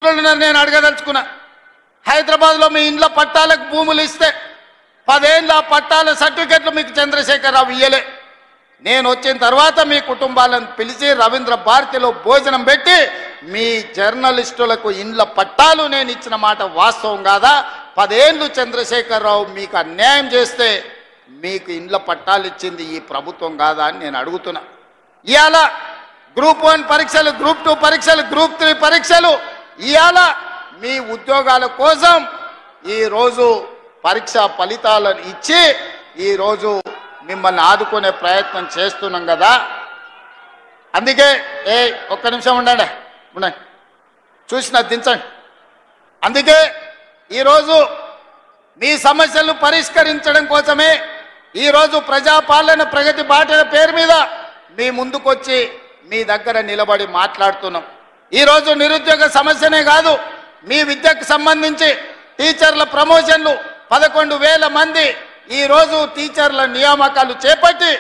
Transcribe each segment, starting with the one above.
మిత్రులను నేను అడగదలుచుకున్నా. హైదరాబాద్లో మీ ఇండ్ల పట్టాలకు భూములు ఇస్తే 10 ఏళ్ళ పట్టాల సర్టిఫికెట్లు మీకు చంద్రశేఖరరావు ఇయ్యలే. నేను వచ్చిన తర్వాత మీ కుటుంబాలను పిలిచి రవీంద్ర భారతిలో భోజనం పెట్టి మీ జర్నలిస్టులకు ఇండ్ల పట్టాలు నేను ఇచ్చిన మాట వాస్తవం కాదా? 10 ఏళ్ళు చంద్రశేఖరరావు మీకు అన్యాయం చేస్తే మీకు ఇండ్ల పట్టాలు ఇచ్చింది ఈ ప్రభుత్వం కాదా అని నేను అడుగుతున్నా. ఇవాళ గ్రూప్ 1 పరీక్షలు, గ్రూప్ 2 పరీక్షలు, గ్రూప్ 3 పరీక్షలు, ఇవాళ మీ ఉద్యోగాల కోసం ఈరోజు పరీక్షా ఫలితాలను ఇచ్చి ఈరోజు మిమ్మల్ని ఆదుకునే ప్రయత్నం చేస్తున్నాం కదా. అందుకే ఒక్క నిమిషం ఉండండి, చూసిన దించండి. అందుకే ఈరోజు మీ సమస్యలు పరిష్కరించడం కోసమే ఈరోజు ప్రజాపాలన ప్రగతి బాటల పేరు మీద మీ ముందుకొచ్చి మీ దగ్గర నిలబడి మాట్లాడుతున్నాం. ఈరోజు నిరుద్యోగ సమస్యనే కాదు, మీ విద్యకు సంబంధించి టీచర్ల ప్రమోషన్లు 11,000 మంది ఈరోజు టీచర్ల నియామకాలు చేపట్టి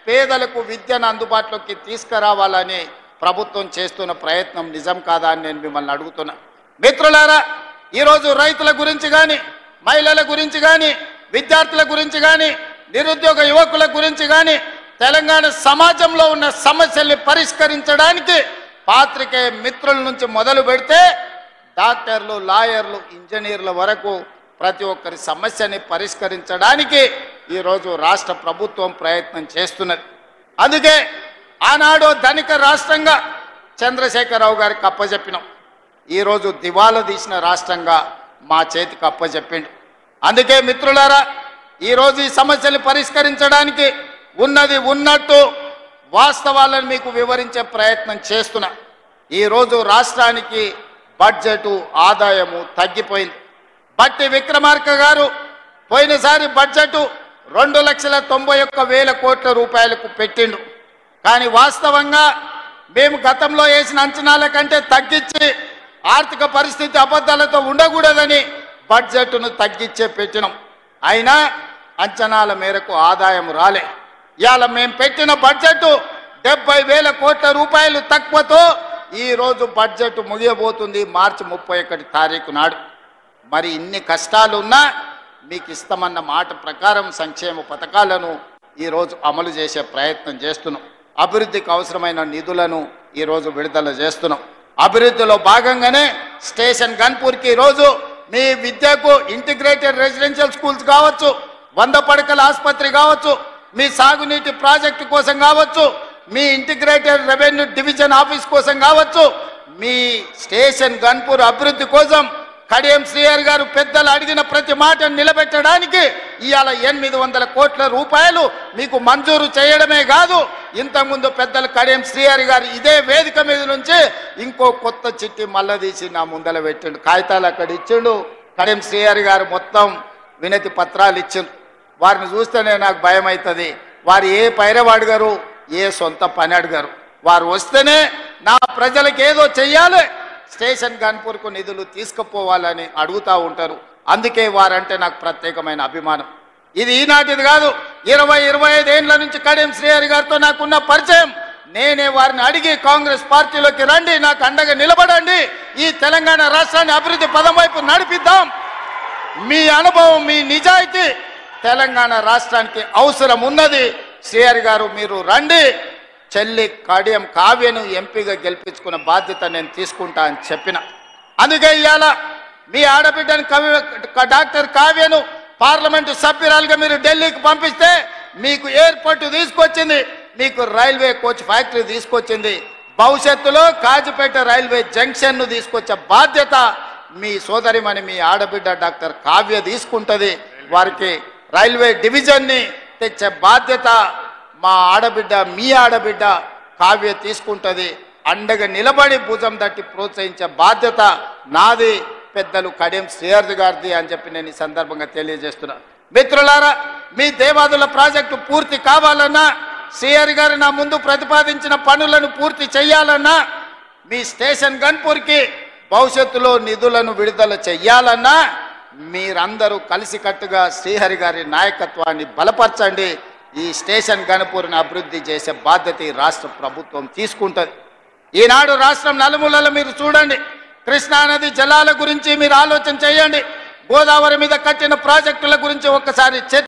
పేదలకు విద్యను అందుబాటులోకి తీసుకురావాలని ప్రభుత్వం చేస్తున్న ప్రయత్నం నిజం కాదా అని నేను మిమ్మల్ని అడుగుతున్నా. మిత్రులారా, ఈరోజు రైతుల గురించి కానీ, మహిళల గురించి కానీ, విద్యార్థుల గురించి కానీ, నిరుద్యోగ యువకుల గురించి కానీ, తెలంగాణ సమాజంలో ఉన్న సమస్యల్ని పరిష్కరించడానికి పాత్రికేయ మిత్రుల నుంచి మొదలు పెడితే డాక్టర్లు, లాయర్లు, ఇంజనీర్ల వరకు ప్రతి ఒక్కరి సమస్యని పరిష్కరించడానికి ఈరోజు రాష్ట్ర ప్రభుత్వం ప్రయత్నం చేస్తున్నది. అందుకే ఆనాడు ధనిక రాష్ట్రంగా చంద్రశేఖరరావు గారికి అప్పచెప్పినాం. ఈరోజు దివాలా తీసిన రాష్ట్రంగా మా చేతికి అప్పచెప్పిండు. అందుకే మిత్రులారా, ఈరోజు ఈ సమస్యలు పరిష్కరించడానికి ఉన్నది ఉన్నట్టు వాస్తవాలను మీకు వివరించే ప్రయత్నం చేస్తున్నా. ఈరోజు రాష్ట్రానికి బడ్జెటు ఆదాయము తగ్గిపోయింది. బట్టి విక్రమార్క గారు పోయినసారి బడ్జెట్ 2,91,000 కోట్ల రూపాయలకు పెట్టిండు. కానీ వాస్తవంగా మేము గతంలో వేసిన అంచనాల కంటే తగ్గించి ఆర్థిక పరిస్థితి అబద్ధాలతో ఉండకూడదని బడ్జెట్ను తగ్గించే పెట్టినాం. అయినా అంచనాల మేరకు ఆదాయం రాలే. ఇవాళ మేము పెట్టిన బడ్జెట్ 70,000 కోట్ల రూపాయలు తక్కువతో ఈరోజు బడ్జెట్ ముగియబోతుంది మార్చి 31 తారీఖు నాడు. మరి ఇన్ని కష్టాలు ఉన్నా మీకు ఇస్తామన్న మాట ప్రకారం సంక్షేమ పథకాలను ఈరోజు అమలు చేసే ప్రయత్నం చేస్తున్నాం. అభివృద్ధికి అవసరమైన నిధులను ఈరోజు విడుదల చేస్తున్నాం. అభివృద్ధిలో భాగంగానే స్టేషన్ గన్పూర్కి ఈరోజు మీ విద్యకు ఇంటిగ్రేటెడ్ రెసిడెన్షియల్ స్కూల్స్ కావచ్చు, 100 పడకల ఆసుపత్రి కావచ్చు, మీ సాగునీటి ప్రాజెక్టు కోసం కావచ్చు, మీ ఇంటిగ్రేటెడ్ రెవెన్యూ డివిజన్ ఆఫీస్ కోసం కావచ్చు, మీ స్టేషన్ గన్పూర్ అభివృద్ధి కోసం కడియం శ్రీహరి గారు పెద్దలు అడిగిన ప్రతి మాట నిలబెట్టడానికి ఇవాళ 800 కోట్ల రూపాయలు మీకు మంజూరు చేయడమే కాదు, ఇంతకుముందు పెద్దలు కడియం శ్రీహరి గారు ఇదే వేదిక మీద నుంచి ఇంకో కొత్త చిట్టి మళ్ళా తీసి నా ముందల పెట్టిండు. కాగితాలు అక్కడ ఇచ్చిండు. కడియం శ్రీహరి గారు మొత్తం వినతి పత్రాలు ఇచ్చిండు. వారిని చూస్తేనే నాకు భయం అవుతుంది. వారు ఏ పైరవ అడిగారు, ఏ సొంత పని అడిగారు. వారు వస్తేనే నా ప్రజలకు ఏదో చెయ్యాలి, స్టేషన్ గన్పూర్కు నిధులు తీసుకుపోవాలని అడుగుతూ ఉంటారు. అందుకే వారంటే నాకు ప్రత్యేకమైన అభిమానం. ఇది ఈనాటిది కాదు, 20-25 ఏళ్ల నుంచి కడియం శ్రీహరి గారితో నాకున్న పరిచయం. నేనే వారిని అడిగి కాంగ్రెస్ పార్టీలోకి రండి, నాకు అండగా నిలబడండి, ఈ తెలంగాణ రాష్ట్రాన్ని అభివృద్ధి పదం వైపు నడిపిద్దాం, మీ అనుభవం, మీ నిజాయితీ తెలంగాణ రాష్ట్రానికి అవసరం ఉన్నది, శ్రీహరి గారు మీరు రండి, చెల్లి కడియం కావ్యను ఎంపీగా గెలిపించుకున్న బాధ్యత నేను తీసుకుంటా అని చెప్పిన. అందుకే ఇవాళ మీ ఆడబిడ్డను డాక్టర్ కావ్యను పార్లమెంటు సభ్యురాలుగా మీరు ఢిల్లీకి పంపిస్తే మీకు ఎయిర్పోర్ట్ తీసుకొచ్చింది, మీకు రైల్వే కోచ్ ఫ్యాక్టరీ తీసుకొచ్చింది, భవిష్యత్తులో కాజీపేట రైల్వే జంక్షన్ను తీసుకొచ్చే బాధ్యత మీ సోదరిమణి మీ ఆడబిడ్డ డాక్టర్ కావ్య తీసుకుంటుంది. వారికి రైల్వే డివిజన్ని తెచ్చే బాధ్యత మా ఆడబిడ్డ మీ ఆడబిడ్డ కావ్య తీసుకుంటుంది. అండగా నిలబడి భుజం తట్టి ప్రోత్సహించే బాధ్యత నాది, పెద్దలు కడియం శ్రీహరి గారిది అని చెప్పి నేను ఈ సందర్భంగా తెలియజేస్తున్నా. మిత్రులారా, మీ దేవాదుల ప్రాజెక్టు పూర్తి కావాలన్నా, శ్రీహరి గారు నా ముందు ప్రతిపాదించిన పనులను పూర్తి చేయాలన్నా, మీ స్టేషన్ గన్పూర్కి భవిష్యత్తులో నిధులను విడుదల చెయ్యాలన్నా మీరందరూ కలిసికట్టుగా శ్రీహరి గారి నాయకత్వాన్ని బలపరచండి. ఈ స్టేషన్ గన్పూర్ని అభివృద్ధి చేసే బాధ్యత ఈ రాష్ట్ర ప్రభుత్వం తీసుకుంటుంది. ఈనాడు రాష్ట్రం నలుమూలలో మీరు చూడండి, కృష్ణానది జలాల గురించి మీరు ఆలోచన చేయండి. గోదావరి మీద కట్టిన ప్రాజెక్టుల గురించి ఒక్కసారి చర్చ